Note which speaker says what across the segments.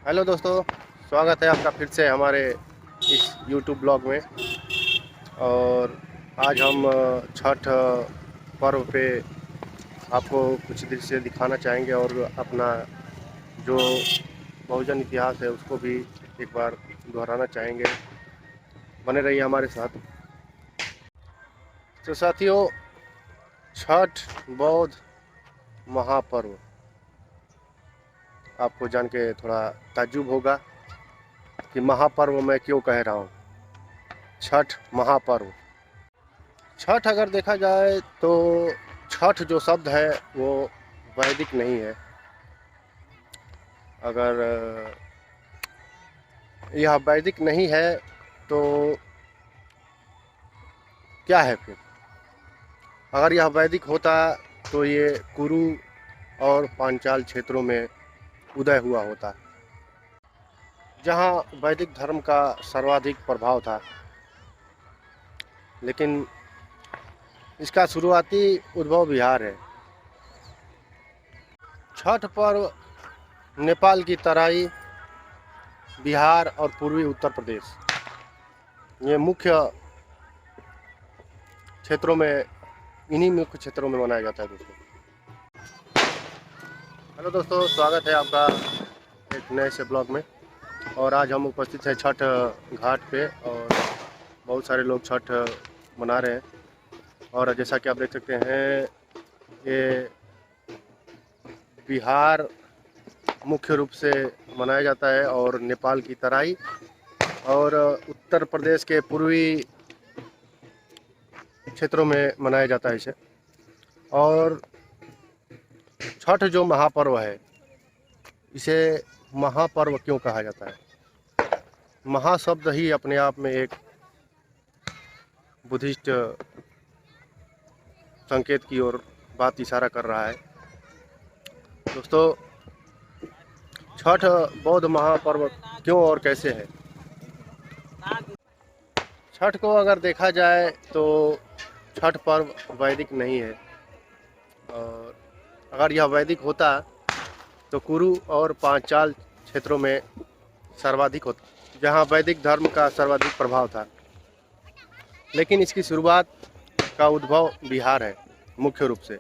Speaker 1: Hello दोस्तों, स्वागत है आपका फिर से हमारे इस YouTube ब्लॉग में। और आज हम छठ पर्व पे आपको कुछ दृश्य दिखाना चाहेंगे और अपना जो बहुजन इतिहास है उसको भी एक बार दोहराना चाहेंगे। बने रहिए हमारे साथ। तो साथियों, छठ बौद्ध महापर्व आपको जान के थोड़ा ताज्जुब होगा कि महापर्व मैं क्यों कह रहा हूँ। छठ महापर्व। छठ अगर देखा जाए तो छठ जो शब्द है वो वैदिक नहीं है। अगर यह वैदिक नहीं है तो क्या है फिर? अगर यह वैदिक होता तो ये कुरु और पांचाल क्षेत्रों में उदय हुआ होता, जहाँ वैदिक धर्म का सर्वाधिक प्रभाव था। लेकिन इसका शुरुआती उद्भव बिहार है। छठ पर्व नेपाल की तराई, बिहार और पूर्वी उत्तर प्रदेश, ये मुख्य क्षेत्रों में, इन्हीं मुख्य क्षेत्रों में मनाया जाता है दोस्तों। हेलो दोस्तों, स्वागत है आपका एक नए से ब्लॉग में। और आज हम उपस्थित हैं छठ घाट पे और बहुत सारे लोग छठ मना रहे हैं। और जैसा कि आप देख सकते हैं, ये बिहार मुख्य रूप से मनाया जाता है और नेपाल की तराई और उत्तर प्रदेश के पूर्वी क्षेत्रों में मनाया जाता है इसे। और छठ जो महापर्व है, इसे महापर्व क्यों कहा जाता है? महा शब्द ही अपने आप में एक बुद्धिस्ट संकेत की ओर बात इशारा कर रहा है। दोस्तों, छठ बौद्ध महापर्व क्यों और कैसे है? छठ को अगर देखा जाए तो छठ पर्व वैदिक नहीं है। और अगर यह वैदिक होता तो कुरु और पांचाल क्षेत्रों में सर्वाधिक होता, जहाँ वैदिक धर्म का सर्वाधिक प्रभाव था। लेकिन इसकी शुरुआत का उद्भव बिहार है मुख्य रूप से,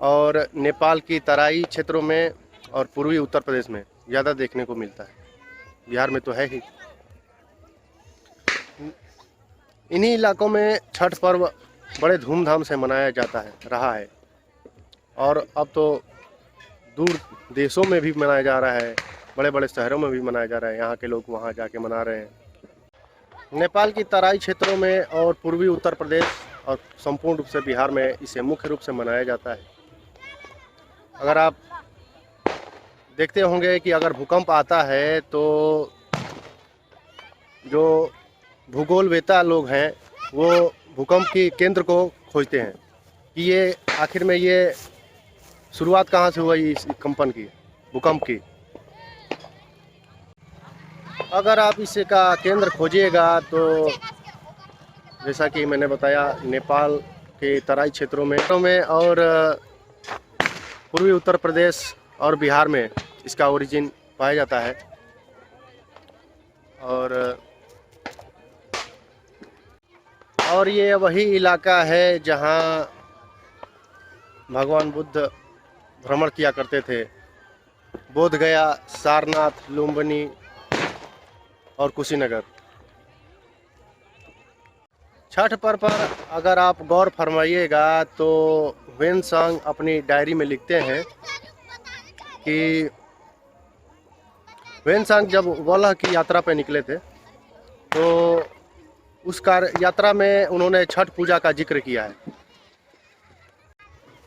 Speaker 1: और नेपाल की तराई क्षेत्रों में और पूर्वी उत्तर प्रदेश में ज़्यादा देखने को मिलता है। बिहार में तो है ही। इन्हीं इलाकों में छठ पर्व बड़े धूमधाम से मनाया जाता है रहा है, और अब तो दूर देशों में भी मनाया जा रहा है, बड़े बड़े शहरों में भी मनाया जा रहा है। यहाँ के लोग वहाँ जाके मना रहे हैं। नेपाल की तराई क्षेत्रों में और पूर्वी उत्तर प्रदेश और संपूर्ण रूप से बिहार में इसे मुख्य रूप से मनाया जाता है। अगर आप देखते होंगे कि अगर भूकंप आता है तो जो भूगोलवेत्ता लोग हैं वो भूकंप की केंद्र को खोजते हैं कि ये आखिर में ये शुरुआत कहाँ से हुई इस कंपन की, भूकंप की। अगर आप इसका केंद्र खोजिएगा तो जैसा कि मैंने बताया, नेपाल के तराई क्षेत्रों में और पूर्वी उत्तर प्रदेश और बिहार में इसका ओरिजिन पाया जाता है। और ये वही इलाका है जहाँ भगवान बुद्ध भ्रमण किया करते थे। बोध गया, सारनाथ, लुम्बिनी और कुशीनगर। छठ पर्व पर अगर आप गौर फरमाइएगा तो ह्वेनसांग अपनी डायरी में लिखते हैं कि ह्वेनसांग जब वलह की यात्रा पर निकले थे तो उस यात्रा में उन्होंने छठ पूजा का जिक्र किया है।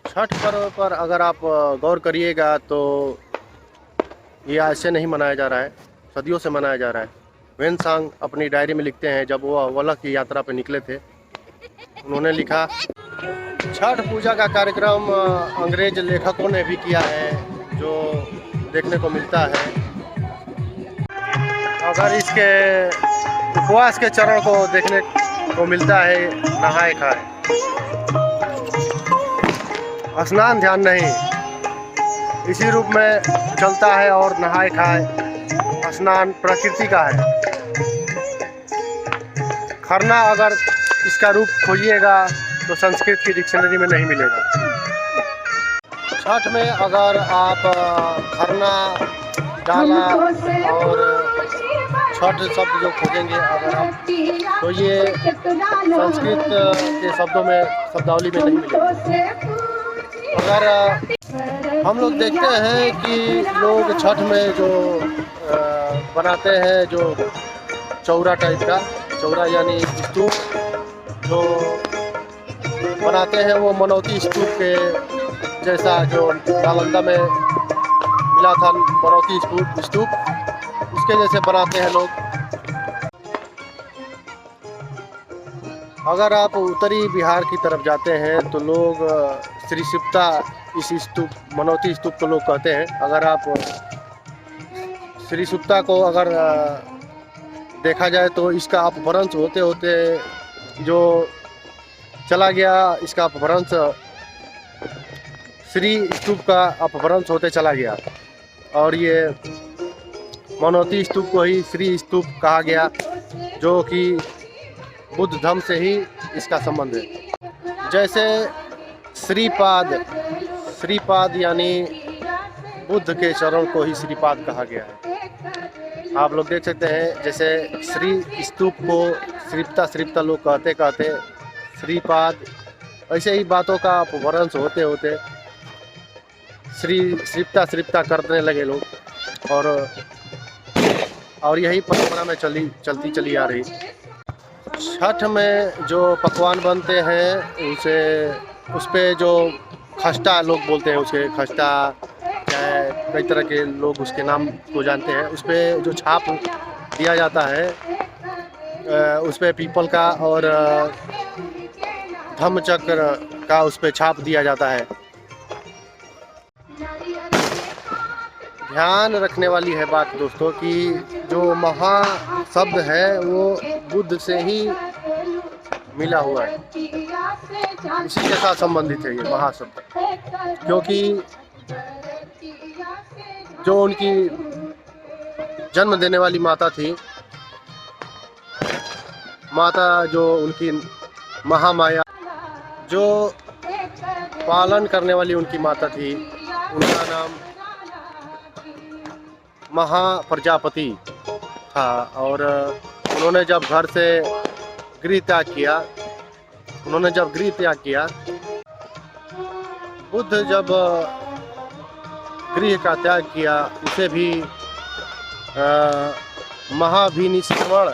Speaker 1: छठ पर्व पर अगर आप गौर करिएगा तो ये ऐसे नहीं मनाया जा रहा है, सदियों से मनाया जा रहा है। ह्वेनसांग अपनी डायरी में लिखते हैं, जब वो वलह की यात्रा पर निकले थे उन्होंने लिखा, छठ पूजा का कार्यक्रम अंग्रेज लेखकों ने भी किया है, जो देखने को मिलता है। अगर इसके उपवास के चरण को देखने को मिलता है, नहाए खाए, स्नान ध्यान नहीं, इसी रूप में चलता है और नहाए खाए स्नान प्रकृति का है। खरना अगर इसका रूप खोजिएगा तो संस्कृत की डिक्शनरी में नहीं मिलेगा। छठ में अगर आप खरना डाला और छठ शब्द जो खोजेंगे अगर आप तो ये संस्कृत के शब्दों में शब्दावली में नहीं मिलेगा। अगर हम लोग देखते हैं कि लोग छठ में जो बनाते हैं जो चौरा टाइप का, चौरा यानी स्तूप जो बनाते हैं वो मनौती स्तूप के जैसा जो नालंदा में मिला था मनौती स्तूप उसके जैसे बनाते हैं लोग। अगर आप उत्तरी बिहार की तरफ जाते हैं तो लोग श्री सिप्ता इस स्तूप मनौती स्तूप को लोग कहते हैं। अगर आप श्री सिप्ता को अगर देखा जाए तो इसका अपभ्रंश होते होते जो चला गया, इसका अपभ्रंश श्री स्तूप का अपभ्रंश होते चला गया और ये मनौती स्तूप को ही श्री स्तूप कहा गया जो कि बुद्ध धर्म से ही इसका संबंध है। जैसे श्रीपाद यानी बुद्ध के चरण को ही श्रीपाद कहा गया है। आप लोग देख सकते हैं जैसे श्री स्तूप को श्रीपता लोग कहते श्रीपाद, ऐसे ही बातों का अपभ्रंश होते होते श्रीपता करने लगे लोग और यही परंपरा में चलती चली आ रही। छठ में जो पकवान बनते हैं उस पे जो खस्ता लोग बोलते हैं, उसके खस्ता चाहे कई तरह के लोग उसके नाम को जानते हैं, उस पे जो छाप दिया जाता है उस पे पीपल का और धम्मचक्र का उस पे छाप दिया जाता है। ध्यान रखने वाली है बात दोस्तों कि जो महा शब्द है वो बुद्ध से ही मिला हुआ है, इसी के साथ संबंधित है ये महाशब्द, क्योंकि जो उनकी जन्म देने वाली माता थी, माता जो उनकी महामाया, जो पालन करने वाली उनकी माता थी, उनका नाम महाप्रजापति था और उन्होंने जब घर से गृह त्याग किया, बुद्ध जब गृह का त्याग किया उसे भी महाभिनिष्क्रमण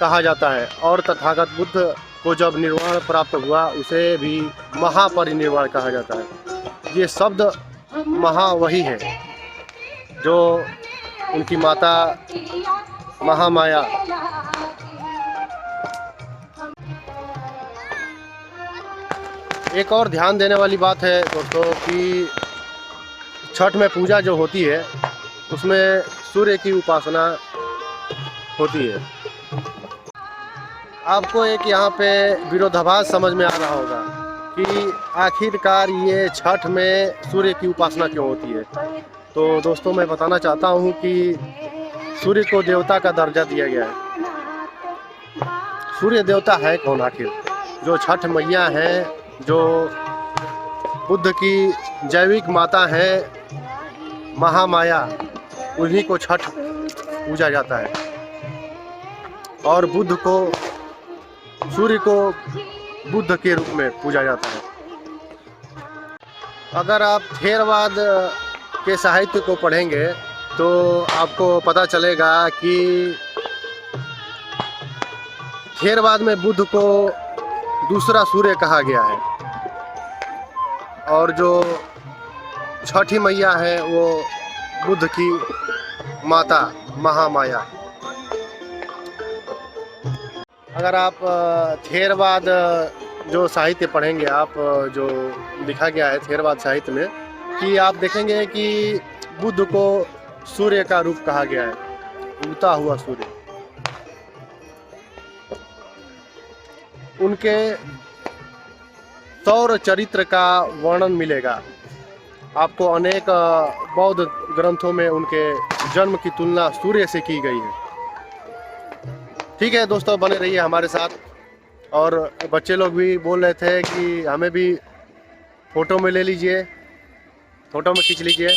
Speaker 1: कहा जाता है और तथागत बुद्ध को जब निर्वाण प्राप्त हुआ उसे भी महापरिनिर्वाण कहा जाता है। ये शब्द महा वही है जो उनकी माता महामाया। एक और ध्यान देने वाली बात है दोस्तों कि छठ में पूजा जो होती है उसमें सूर्य की उपासना होती है। आपको एक यहाँ पे विरोधाभास समझ में आ रहा होगा कि आखिरकार ये छठ में सूर्य की उपासना क्यों होती है। तो दोस्तों मैं बताना चाहता हूँ कि सूर्य को देवता का दर्जा दिया गया है। सूर्य देवता है कौन आखिर? जो छठ मैया है, जो बुद्ध की जैविक माता है महामाया, उन्हीं को छठ पूजा जाता है और बुद्ध को, सूर्य को बुद्ध के रूप में पूजा जाता है। अगर आप थेरवाद के साहित्य को पढ़ेंगे तो आपको पता चलेगा कि थेरवाद में बुद्ध को दूसरा सूर्य कहा गया है और जो छठी मैया है वो बुद्ध की माता महामाया। अगर आप थेरवाद जो साहित्य पढ़ेंगे, आप जो लिखा गया है थेरवाद साहित्य में, कि आप देखेंगे कि बुद्ध को सूर्य का रूप कहा गया है, उगता हुआ सूर्य। उनके सौर चरित्र का वर्णन मिलेगा आपको अनेक बौद्ध ग्रंथों में उनके जन्म की तुलना सूर्य से की गई है। ठीक है दोस्तों, बने रहिए हमारे साथ। और बच्चे लोग भी बोल रहे थे कि हमें भी फ़ोटो में ले लीजिए, फ़ोटो में खींच लीजिए।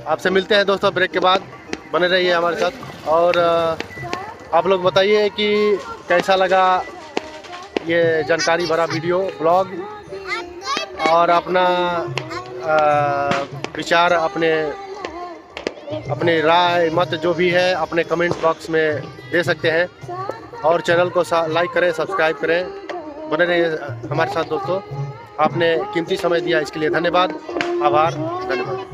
Speaker 1: आपसे मिलते हैं दोस्तों ब्रेक के बाद, बने रहिए हमारे साथ। और आप लोग बताइए कि कैसा लगा ये जानकारी भरा वीडियो ब्लॉग, और अपना विचार, अपने राय मत जो भी है अपने कमेंट बॉक्स में दे सकते हैं। और चैनल को लाइक करें, सब्सक्राइब करें, बने रहिए हमारे साथ दोस्तों। आपने कीमती समय दिया इसके लिए धन्यवाद, आभार, धन्यवाद।